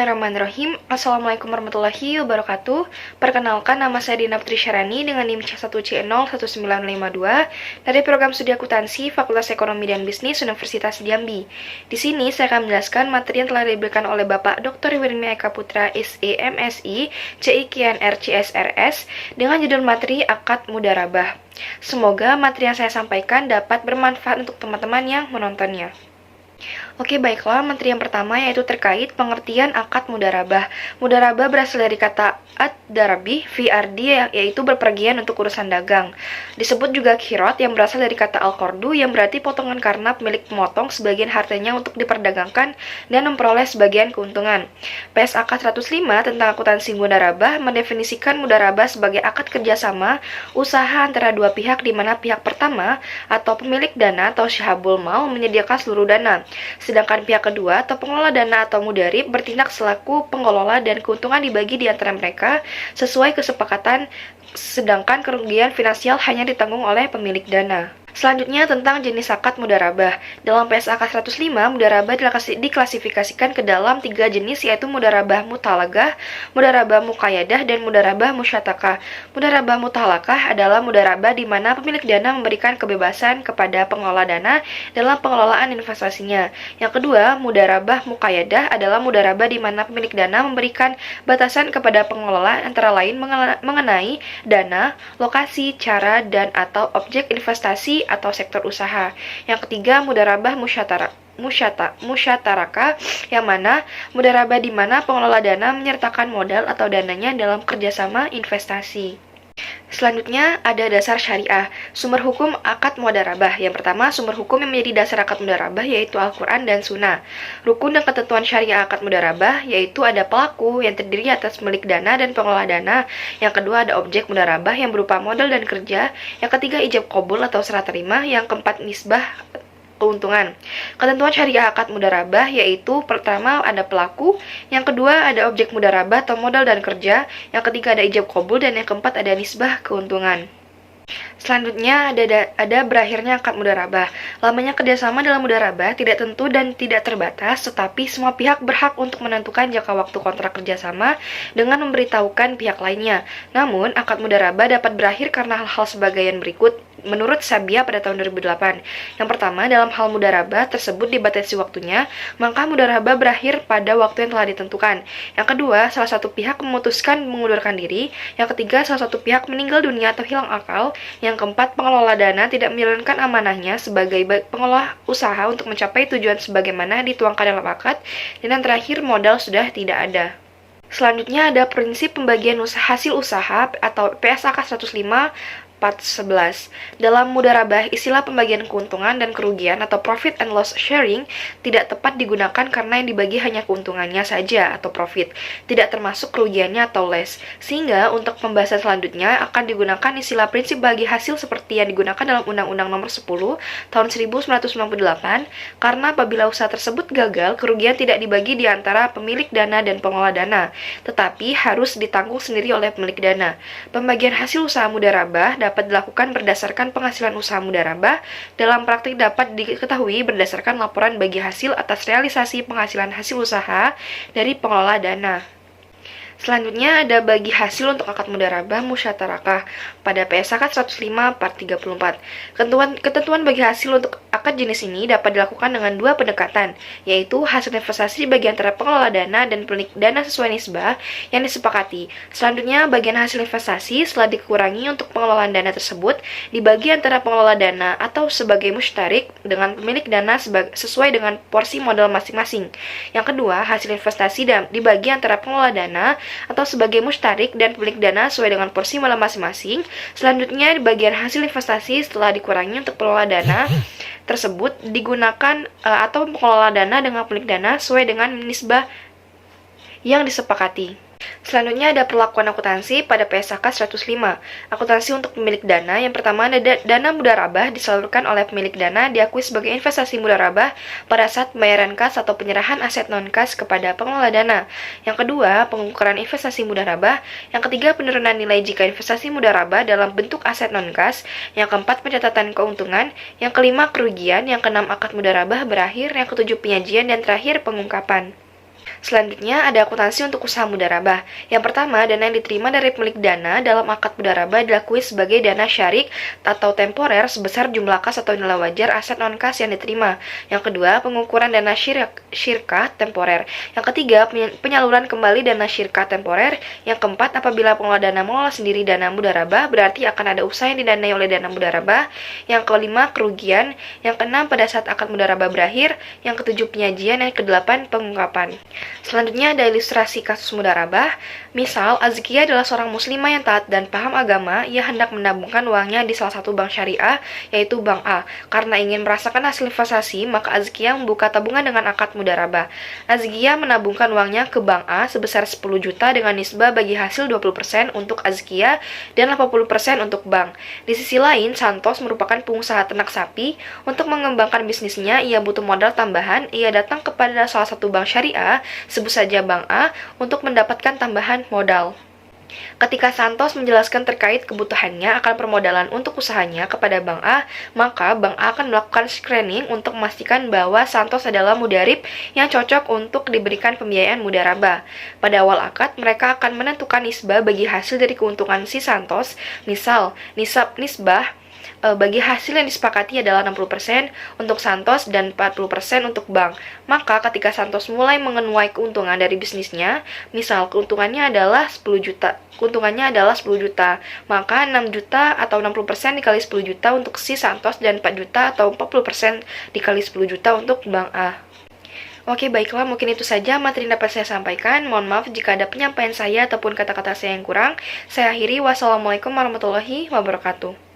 Bismillahirrahmanirrahim. Assalamualaikum warahmatullahi wabarakatuh. Perkenalkan, nama saya Dina Putri Syarani dengan NIM C1C01952 dari program studi akuntansi Fakultas Ekonomi dan Bisnis Universitas Jambi. Di sini saya akan menjelaskan materi yang telah diberikan oleh Bapak Dr. Wirmi Eka Putra SE MSI CIKN RCSRS dengan judul materi Akad Mudharabah. Semoga materi yang saya sampaikan dapat bermanfaat untuk teman-teman yang menontonnya. Oke, baiklah, materi yang pertama yaitu terkait pengertian akad mudharabah. Mudharabah berasal dari kata ad-darabi fi ardi, yaitu berpergian untuk urusan dagang. Disebut juga khirot yang berasal dari kata al-qardu yang berarti potongan karena pemilik memotong sebagian hartanya untuk diperdagangkan dan memperoleh sebagian keuntungan. PSAK 105 tentang akuntansi mudharabah mendefinisikan mudharabah sebagai akad kerjasama usaha antara dua pihak di mana pihak pertama atau pemilik dana atau syahabul mal menyediakan seluruh dana, sedangkan pihak kedua atau pengelola dana atau mudarib bertindak selaku pengelola dan keuntungan dibagi di antara mereka sesuai kesepakatan, sedangkan kerugian finansial hanya ditanggung oleh pemilik dana. Selanjutnya tentang jenis akad mudharabah. Dalam PSAK 105, mudharabah diklasifikasikan ke dalam 3 jenis, yaitu mudharabah mutalagah, mudharabah muqayyadah, dan mudharabah musyatakah. Mudharabah mutalagah adalah mudharabah di mana pemilik dana memberikan kebebasan kepada pengelola dana dalam pengelolaan investasinya. Yang kedua, mudharabah muqayyadah adalah mudharabah di mana pemilik dana memberikan batasan kepada pengelola antara lain mengenai dana, lokasi, cara, dan atau objek investasi atau sektor usaha. Yang ketiga, mudharabah musyataraka, yang mana mudharabah di mana pengelola dana menyertakan modal atau dananya dalam kerjasama investasi. Selanjutnya ada dasar syariah. Sumber hukum akad mudharabah. Yang pertama, sumber hukum yang menjadi dasar akad mudharabah yaitu Al-Quran dan Sunnah. Rukun dan ketentuan syariah akad mudharabah yaitu ada pelaku yang terdiri atas pemilik dana dan pengelola dana. Yang kedua ada objek mudharabah yang berupa modal dan kerja. Yang ketiga ijab qabul atau serah terima. Yang keempat nisbah keuntungan. Ketentuan syariah akad mudharabah yaitu pertama ada pelaku, yang kedua ada objek mudharabah atau modal dan kerja, yang ketiga ada ijab qabul, dan yang keempat ada nisbah keuntungan. Selanjutnya ada berakhirnya akad mudharabah. Lamanya kerjasama dalam mudharabah tidak tentu dan tidak terbatas, tetapi semua pihak berhak untuk menentukan jangka waktu kontrak kerjasama dengan memberitahukan pihak lainnya. Namun, akad mudharabah dapat berakhir karena hal-hal sebagaimana berikut menurut Sabia pada tahun 2008. Yang pertama, dalam hal mudharabah tersebut dibatasi waktunya, maka mudharabah berakhir pada waktu yang telah ditentukan. Yang kedua, salah satu pihak memutuskan mengundurkan diri. Yang ketiga, salah satu pihak meninggal dunia atau hilang akal. Yang keempat, pengelola dana tidak menjalankan amanahnya sebagai pengelola usaha untuk mencapai tujuan sebagaimana dituangkan dalam akad. Dan yang terakhir, modal sudah tidak ada. Selanjutnya ada prinsip pembagian hasil usaha atau PSAK 105 Part 11. Dalam mudharabah, istilah pembagian keuntungan dan kerugian atau profit and loss sharing tidak tepat digunakan karena yang dibagi hanya keuntungannya saja atau profit, tidak termasuk kerugiannya atau loss. Sehingga untuk pembahasan selanjutnya akan digunakan istilah prinsip bagi hasil seperti yang digunakan dalam Undang-Undang Nomor 10 Tahun 1998, karena apabila usaha tersebut gagal, kerugian tidak dibagi di antara pemilik dana dan pengelola dana, tetapi harus ditanggung sendiri oleh pemilik dana. Pembagian hasil usaha mudharabah dapat dilakukan berdasarkan penghasilan usaha mudharabah. Dalam praktik dapat diketahui berdasarkan laporan bagi hasil atas realisasi penghasilan hasil usaha dari pengelola dana. Selanjutnya ada bagi hasil untuk akad mudharabah musyatarakah pada PSAK 105 Part 34. Ketentuan bagi hasil untuk akad jenis ini dapat dilakukan dengan dua pendekatan, yaitu hasil investasi bagi antara pengelola dana dan pemilik dana sesuai nisbah yang disepakati. Selanjutnya, bagian hasil investasi setelah dikurangi untuk pengelolaan dana tersebut dibagi antara pengelola dana atau sebagai mustarik dengan pemilik dana sesuai dengan porsi modal masing-masing. Yang kedua, hasil investasi dibagi antara pengelola dana atau sebagai mustarik dan pemilik dana sesuai dengan porsi modal masing-masing. Selanjutnya, bagian hasil investasi setelah dikurangi untuk pengelola dana tersebut digunakan atau pengelola dana dengan pemilik dana sesuai dengan nisbah yang disepakati. Selanjutnya ada perlakuan akuntansi pada PSAK 105. Akuntansi untuk pemilik dana. Yang pertama ada dana mudharabah disalurkan oleh pemilik dana diakui sebagai investasi mudharabah pada saat pembayaran kas atau penyerahan aset non-kas kepada pengelola dana. Yang kedua, pengukuran investasi mudharabah. Yang ketiga, penurunan nilai jika investasi mudharabah dalam bentuk aset non-kas. Yang keempat, pencatatan keuntungan. Yang kelima, kerugian. Yang keenam, akad mudharabah berakhir. Yang ketujuh, penyajian. Dan terakhir, pengungkapan. Selanjutnya ada akuntansi untuk usaha mudharabah. Yang pertama, dana yang diterima dari pemilik dana dalam akad mudharabah diakui sebagai dana syarik atau temporer sebesar jumlah kas atau nilai wajar aset non-kas yang diterima. Yang kedua, pengukuran dana syirkah temporer. Yang ketiga, penyaluran kembali dana syirkah temporer. Yang keempat, apabila pengelola dana mengelola sendiri dana mudharabah, berarti akan ada usaha yang didanai oleh dana mudharabah. Yang kelima, kerugian. Yang keenam, pada saat akad mudharabah berakhir. Yang ketujuh, penyajian. Yang kedelapan, pengungkapan. Selanjutnya ada ilustrasi kasus mudharabah. Misal, Azkia adalah seorang muslimah yang taat dan paham agama. Ia hendak menabungkan uangnya di salah satu bank syariah, yaitu Bank A. Karena ingin merasakan hasil investasi, maka Azkia membuka tabungan dengan akad mudharabah. Azkia menabungkan uangnya ke Bank A sebesar 10 juta dengan nisbah bagi hasil 20% untuk Azkia dan 80% untuk bank. Di sisi lain, Santos merupakan pengusaha ternak sapi. Untuk mengembangkan bisnisnya, ia butuh modal tambahan. Ia datang kepada salah satu bank syariah, sebut saja Bank A, untuk mendapatkan tambahan modal. Ketika Santos menjelaskan terkait kebutuhannya akan permodalan untuk usahanya kepada Bank A, maka Bank A akan melakukan screening untuk memastikan bahwa Santos adalah mudharib yang cocok untuk diberikan pembiayaan mudharabah. Pada awal akad, mereka akan menentukan nisbah bagi hasil dari keuntungan si Santos. Misal, nisbah bagi hasil yang disepakati adalah 60% untuk Santos dan 40% untuk bank. Maka ketika Santos mulai mengenuai keuntungan dari bisnisnya, misal keuntungannya adalah 10 juta, maka 6 juta atau 60% dikali 10 juta untuk si Santos dan 4 juta atau 40% dikali 10 juta untuk Bank A. Oke, baiklah, mungkin itu saja materi yang dapat saya sampaikan. Mohon maaf jika ada penyampaian saya ataupun kata-kata saya yang kurang. Saya akhiri. Wassalamualaikum warahmatullahi wabarakatuh.